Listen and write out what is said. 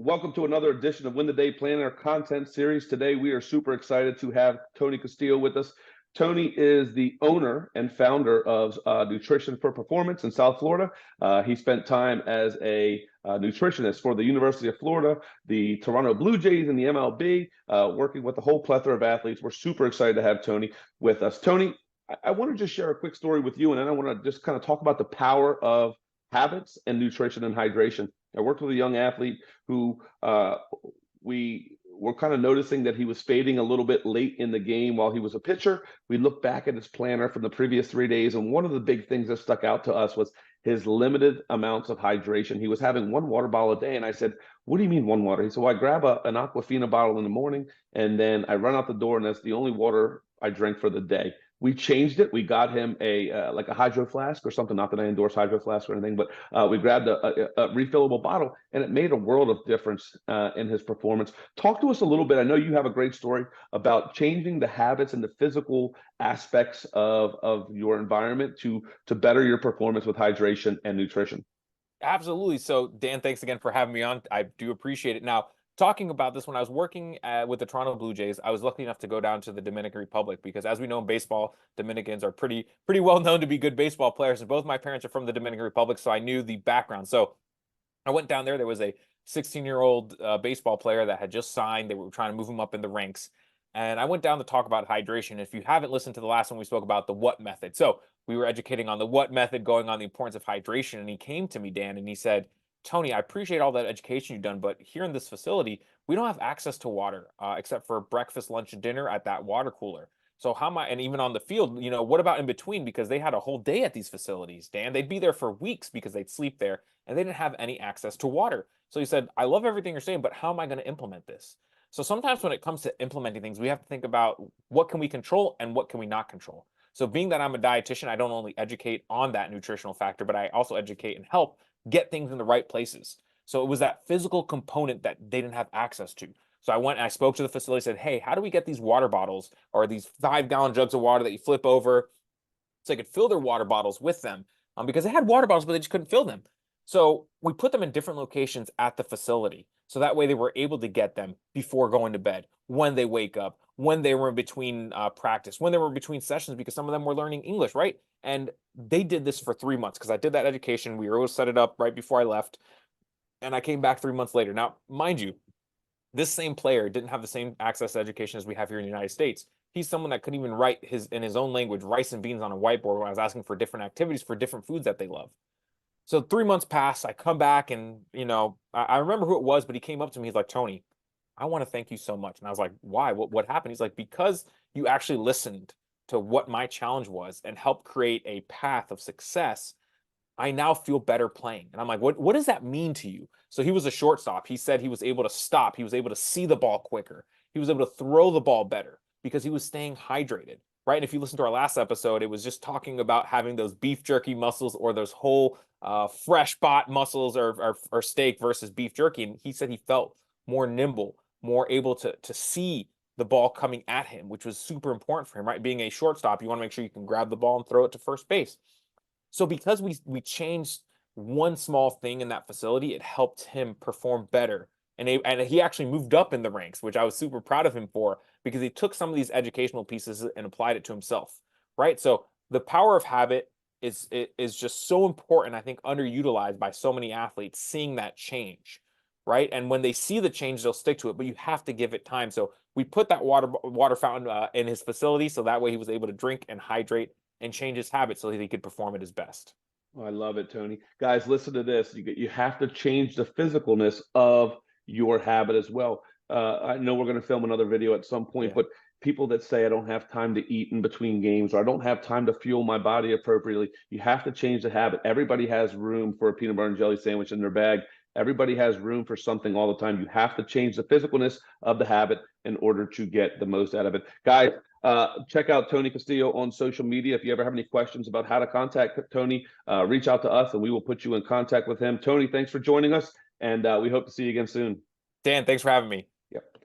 Welcome to another edition of Win the Day Planner content series. Today, we are super excited to have Tony Castillo with us. Tony is the owner and founder of Nutrition for Performance in South Florida. He spent time as a nutritionist for the University of Florida, the Toronto Blue Jays, and the MLB, working with a whole plethora of athletes. We're super excited to have Tony with us. Tony, I want to just share a quick story with you, and then I want to just kind of talk about the power of habits and nutrition and hydration. I worked with a young athlete who we were kind of noticing that he was fading a little bit late in the game while he was a pitcher. We looked back at his planner from the previous 3 days, and one of the big things that stuck out to us was his limited amounts of hydration. He was having one water bottle a day, and I said, "What do you mean one water?" He said, "Well, I grab an Aquafina bottle in the morning, and then I run out the door, and that's the only water I drink for the day." We changed it. We got him a like a hydro flask or something. Not that I endorse hydro flask or anything, but we grabbed a refillable bottle, and it made a world of difference in his performance. Talk to us a little bit. I know you have a great story about changing the habits and the physical aspects of your environment to better your performance with hydration and nutrition. Absolutely. So, Dan, thanks again for having me on. I do appreciate it. Now, talking about this, when I was working with the Toronto Blue Jays, I was lucky enough to go down to the Dominican Republic because, as we know in baseball, Dominicans are pretty well known to be good baseball players. And both my parents are from the Dominican Republic, so I knew the background. So, I went down there. There was a 16-year-old baseball player that had just signed. They were trying to move him up in the ranks. And I went down to talk about hydration. If you haven't listened to the last one, we spoke about the what method. So we were educating on the what method, going on the importance of hydration. And he came to me, Dan, and he said, "Tony, I appreciate all that education you've done, but here in this facility, we don't have access to water except for breakfast, lunch, and dinner at that water cooler. So how am I, and even on the field, what about in between? Because they had a whole day at these facilities, Dan. They'd be there for weeks because they'd sleep there and they didn't have any access to water." So he said, "I love everything you're saying, but how am I going to implement this?" So sometimes when it comes to implementing things, we have to think about what can we control and what can we not control. So being that I'm a dietitian, I don't only educate on that nutritional factor, but I also educate and help get things in the right places. So it was that physical component that they didn't have access to. So I went and I spoke to the facility, said, "Hey, how do we get these water bottles or these 5-gallon jugs of water that you flip over so they could fill their water bottles with them?" Because they had water bottles, but they just couldn't fill them. So we put them in different locations at the facility. So that way they were able to get them before going to bed, when they wake up, when they were in between practice, when they were in between sessions, because some of them were learning English, right? And they did this for 3 months because I did that education. We were able to set it up right before I left. And I came back 3 months later. Now, mind you, this same player didn't have the same access to education as we have here in the United States. He's someone that couldn't even write in his own language rice and beans on a whiteboard when I was asking for different activities for different foods that they love. So 3 months pass. I come back and I remember who it was, but he came up to me. He's like, "Tony, I want to thank you so much." And I was like, "Why? What happened?" He's like, "Because you actually listened to what my challenge was and helped create a path of success. I now feel better playing." And I'm like, what does that mean to you?" So he was a shortstop. He said he was able to stop. He was able to see the ball quicker. He was able to throw the ball better because he was staying hydrated. Right. And if you listen to our last episode, it was just talking about having those beef jerky muscles or those whole fresh bought muscles or steak versus beef jerky. And he said he felt more nimble, more able to see the ball coming at him, which was super important for him, right? Being a shortstop, you want to make sure you can grab the ball and throw it to first base. So because we changed one small thing in that facility, it helped him perform better. And he actually moved up in the ranks, which I was super proud of him for because he took some of these educational pieces and applied it to himself, right? So the power of habit is just so important, I think, underutilized by so many athletes, seeing that change, right? And when they see the change, they'll stick to it, but you have to give it time. So we put that water fountain in his facility, so that way he was able to drink and hydrate and change his habits so that he could perform at his best. Oh, I love it, Tony. Guys, listen to this. You have to change the physicalness of your habit as well. I know we're going to film another video at some point, Yeah. but people that say I don't have time to eat in between games or I don't have time to fuel my body appropriately, you have to change the habit. Everybody has room for a peanut butter and jelly sandwich in their bag. Everybody has room for something all the time. You have to change the physicalness of the habit in order to get the most out of it. Guys, check out Tony Castillo on social media. If you ever have any questions about how to contact Tony, reach out to us and we will put you in contact with him. Tony, thanks for joining us, and we hope to see you again soon. Dan, thanks for having me. Yep.